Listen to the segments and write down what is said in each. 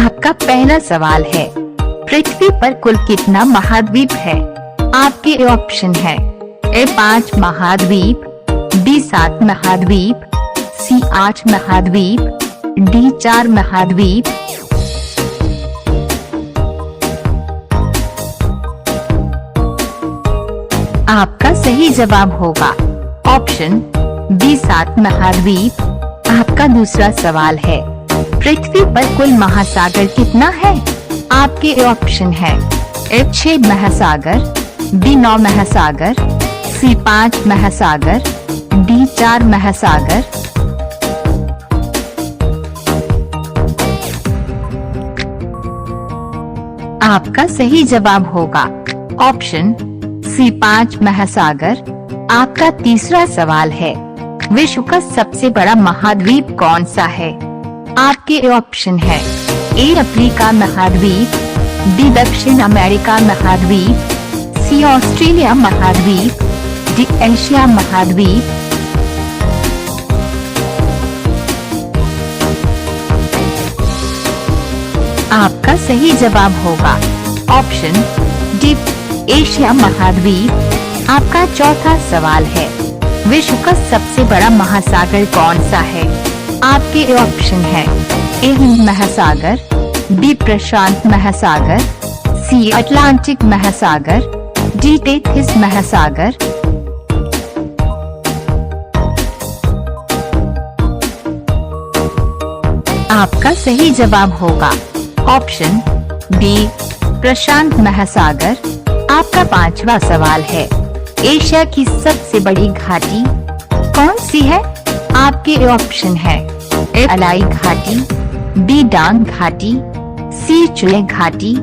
आपका पहला सवाल है, पृथ्वी पर कुल कितना महाद्वीप है? आपके ऑप्शन है ए 5 महाद्वीप, बी 7 महाद्वीप, सी 8 महाद्वीप, डी 4 महाद्वीप। आपका सही जवाब होगा ऑप्शन बी 7 महाद्वीप। आपका दूसरा सवाल है, पृथ्वी पर कुल महासागर कितना है? आपके ऑप्शन है ए 6 महासागर, बी 9 महासागर, सी 5 महासागर, डी 4 महासागर। आपका सही जवाब होगा ऑप्शन सी 5 महासागर। आपका तीसरा सवाल है, विश्व का सबसे बड़ा महाद्वीप कौन सा है? आपके ऑप्शन है ए अफ्रीका महाद्वीप, बी दक्षिण अमेरिका महाद्वीप, सी ऑस्ट्रेलिया महाद्वीप, डी एशिया महाद्वीप। आपका सही जवाब होगा ऑप्शन डी एशिया महाद्वीप। आपका चौथा सवाल है, विश्व का सबसे बड़ा महासागर कौन सा है? आपके ऑप्शन है ए हिंद महासागर, बी प्रशांत महासागर, सी अटलांटिक महासागर, डी टेथिस महासागर। आपका सही जवाब होगा ऑप्शन बी प्रशांत महासागर। आपका पांचवा सवाल है, एशिया की सबसे बड़ी घाटी कौन सी है? आपके ऑप्शन है ए अलाई घाटी, बी डांग घाटी, सी चुले घाटी,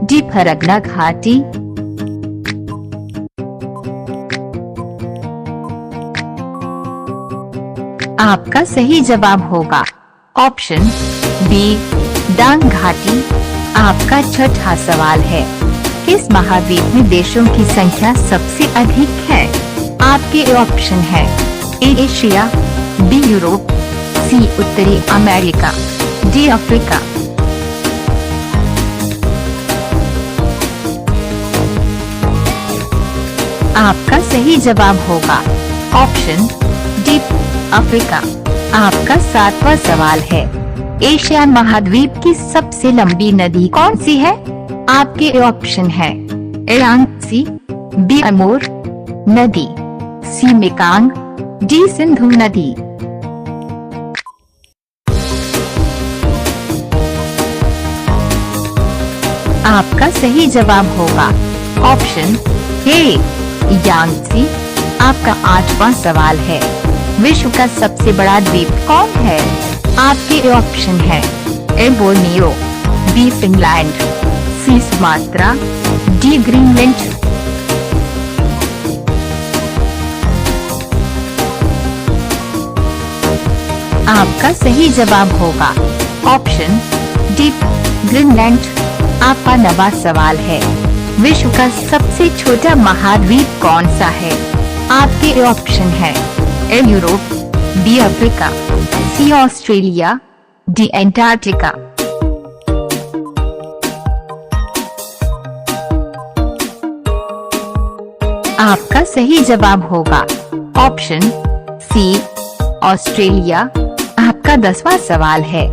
डी फरगना घाटी। आपका सही जवाब होगा ऑप्शन बी डांग घाटी। आपका छठा सवाल है, किस महाद्वीप में देशों की संख्या सबसे अधिक है? आपके ऑप्शन है ए एशिया, बी यूरोप, सी उत्तरी अमेरिका, डी अफ्रीका। आपका सही जवाब होगा ऑप्शन डी अफ्रीका। आपका सातवां सवाल है, एशिया महाद्वीप की सबसे लंबी नदी कौन सी है? आपके ऑप्शन है ए यांगत्से, बी अमूर नदी, सी मेकांग, डी सिंधु नदी। आपका सही जवाब होगा ऑप्शन ए यांगत्से। आपका आठवां सवाल है, विश्व का सबसे बड़ा द्वीप कौन है? आपके ऑप्शन है ए बोर्नियो, बी फिनलैंड, सी सुमात्रा, डी ग्रीनलैंड। आपका सही जवाब होगा ऑप्शन डी ग्रीनलैंड। आपका नवा सवाल है, विश्व का सबसे छोटा महाद्वीप कौन सा है? आपके ऑप्शन है ए यूरोप, बी अफ्रीका, सी ऑस्ट्रेलिया, डी एंटार्क्टिका। आपका सही जवाब होगा ऑप्शन सी ऑस्ट्रेलिया। आपका 10वां सवाल है,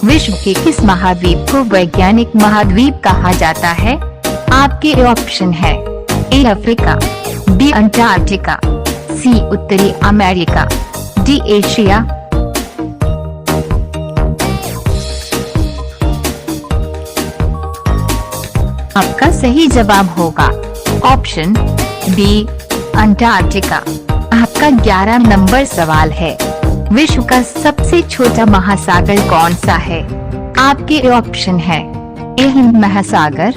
विश्व के किस महाद्वीप को वैज्ञानिक महाद्वीप कहा जाता है? आपके ऑप्शन है ए अफ्रीका, बी अंटार्कटिका, सी उत्तरी अमेरिका, डी एशिया। आपका सही जवाब होगा ऑप्शन बी अंटार्कटिका। आपका 11 नंबर सवाल है, विश्व का सबसे छोटा महासागर कौन सा है? आपके ऑप्शन है ए हिंद महासागर,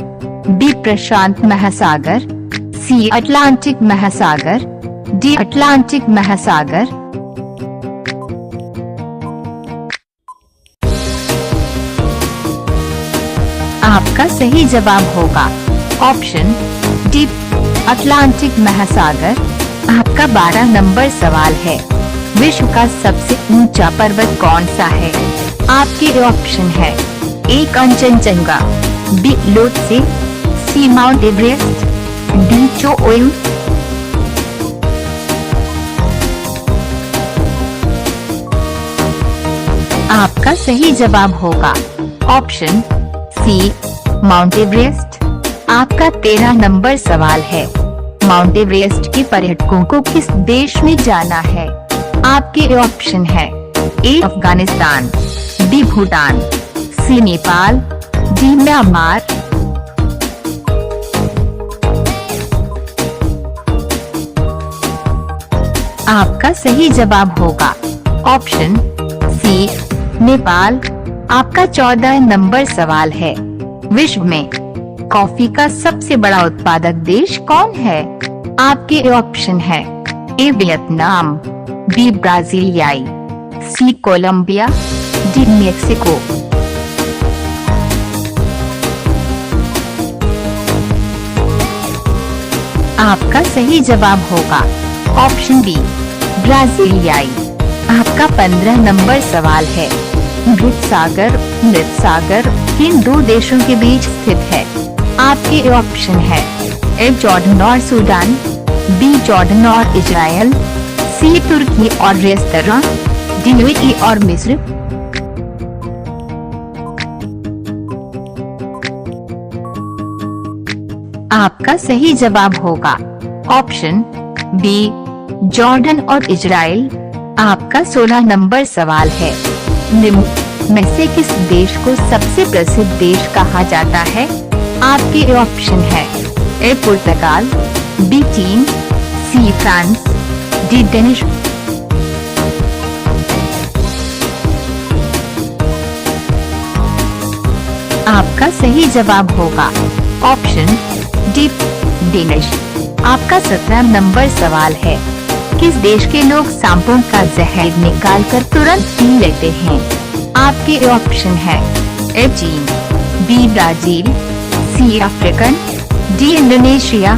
बी प्रशांत महासागर, सी अटलांटिक महासागर, डी अटलांटिक महासागर। आपका सही जवाब होगा ऑप्शन डी अटलांटिक महासागर। आपका 12 नंबर सवाल है, विश्व का सबसे ऊंचा पर्वत कौन सा है? आपके ऑप्शन है ए कंचनजंगा, बी लोटसे, सी माउंट एवरेस्ट, डी चोओयू। आपका सही जवाब होगा ऑप्शन सी माउंट एवरेस्ट। आपका 13 नंबर सवाल है, माउंट एवरेस्ट के पर्यटकों को किस देश में जाना है? आपके ऑप्शन है ए अफगानिस्तान, बी भूटान, सी नेपाल, डी म्यांमार। आपका सही जवाब होगा ऑप्शन सी नेपाल। आपका 14 नंबर सवाल है, विश्व में कॉफी का सबसे बड़ा उत्पादक देश कौन है? आपके ऑप्शन है ए वियतनाम, बी ब्राजीलियाई, सी कोलंबिया, डी मेक्सिको। आपका सही जवाब होगा ऑप्शन बी ब्राजीलियाई। आपका 15 नंबर सवाल है, मृत सागर किन दो देशों के बीच स्थित है? आपके ऑप्शन है ए जॉर्डन और सूडान, बी जॉर्डन और इजराइल, सी तुर्की और रेस्तरां, डी यूएई और मिस्र। आपका सही जवाब होगा ऑप्शन बी जॉर्डन और इजराइल। आपका 16 नंबर सवाल है, निम्न में से किस देश को सबसे प्रसिद्ध देश कहा जाता है? आपके ऑप्शन है ए पुर्तगाल, बी चीन, सी फ्रांस, डी डेनिश। आपका सही जवाब होगा ऑप्शन डी डेनिश। आपका 17 नंबर सवाल है, किस देश के लोग सांपों का जहर निकालकर तुरंत पी लेते हैं? आपके ऑप्शन है ए चीन, बी ब्राजील, सी अफ्रीकन, डी इंडोनेशिया।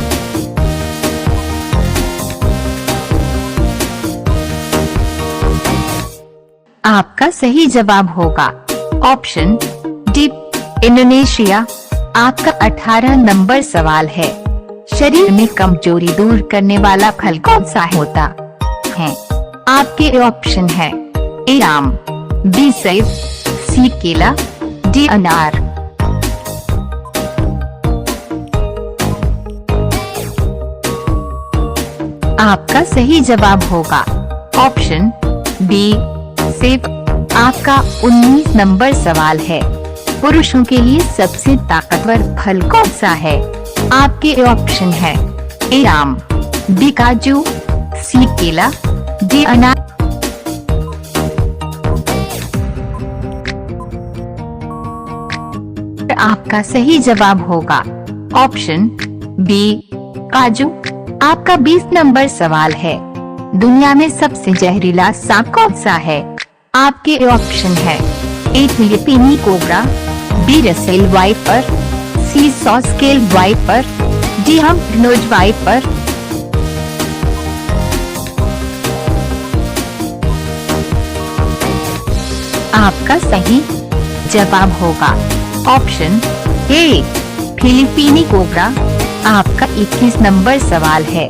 आपका सही जवाब होगा ऑप्शन डी इंडोनेशिया। आपका 18 नंबर सवाल है, शरीर में कमजोरी दूर करने वाला फल कौन सा होता है? आपके ऑप्शन है ए आम, बी सेब, सी केला, डी अनार। आपका सही जवाब होगा ऑप्शन बी सेब। आपका 19 नंबर सवाल है, पुरुषों के लिए सबसे ताकतवर फल कौन सा है? आपके ऑप्शन है ए आम, बी काजू, सी केला, डी अनार। आपका सही जवाब होगा ऑप्शन बी काजू। आपका 20 नंबर सवाल है, दुनिया में सबसे जहरीला सांप कौन सा है? आपके ऑप्शन है ए फिलिपीनी कोबरा, बी रसेल वाइपर, सी सॉस्केल वाइपर, डी हम्पनोज वाइपर। आपका सही जवाब होगा ऑप्शन ए फिलिपीनी कोबरा। आपका 21 नंबर सवाल है,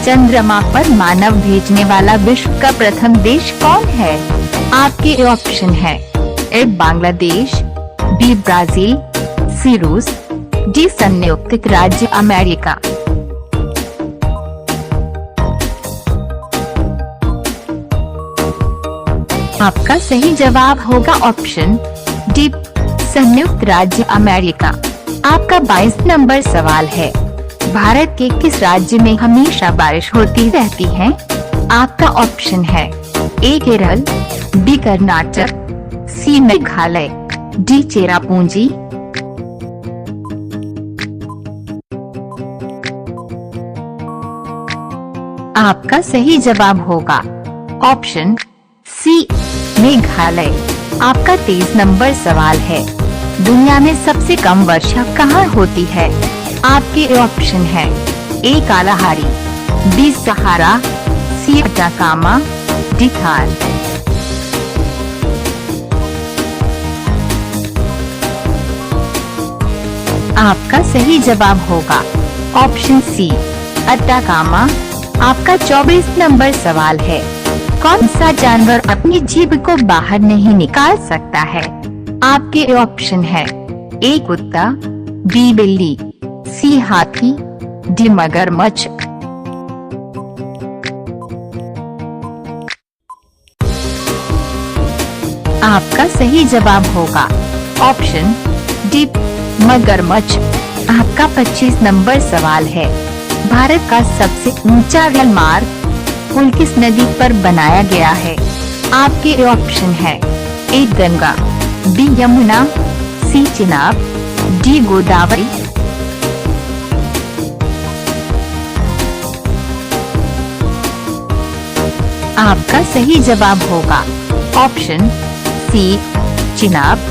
चंद्रमा पर मानव भेजने वाला विश्व का प्रथम देश कौन है? आपके ऑप्शन है ए बांग्लादेश, बी ब्राजील, सी रूस, डी संयुक्त राज्य अमेरिका। आपका सही जवाब होगा ऑप्शन डी संयुक्त राज्य अमेरिका। आपका 22 नंबर सवाल है, भारत के किस राज्य में हमेशा बारिश होती रहती है? आपका ऑप्शन है ए केरल, बी कर्नाटक, सी मेघालय, डी चेरापूंजी। आपका सही जवाब होगा ऑप्शन सी मेघालय। आपका 23 नंबर सवाल है, दुनिया में सबसे कम वर्षा कहाँ होती है? आपके ऑप्शन है ए कालाहारी, बी सहारा, सी अटाकामा, डी थार। आपका सही जवाब होगा ऑप्शन सी अट्टाकामा। आपका 24 नंबर सवाल है, कौन सा जानवर अपनी जीभ को बाहर नहीं निकाल सकता है? आपके ऑप्शन है ए कुत्ता, बी बिल्ली, सी हाथी, डी मगरमच्छ। आपका सही जवाब होगा ऑप्शन डी मगरमच्छ। आपका 25 नंबर सवाल है, भारत का सबसे ऊंचा रेल मार्ग पुल किस नदी पर बनाया गया है? आपके ऑप्शन है ए गंगा, बी यमुना, सी चिनाब, डी गोदावरी। आपका सही जवाब होगा ऑप्शन सी चिनाब।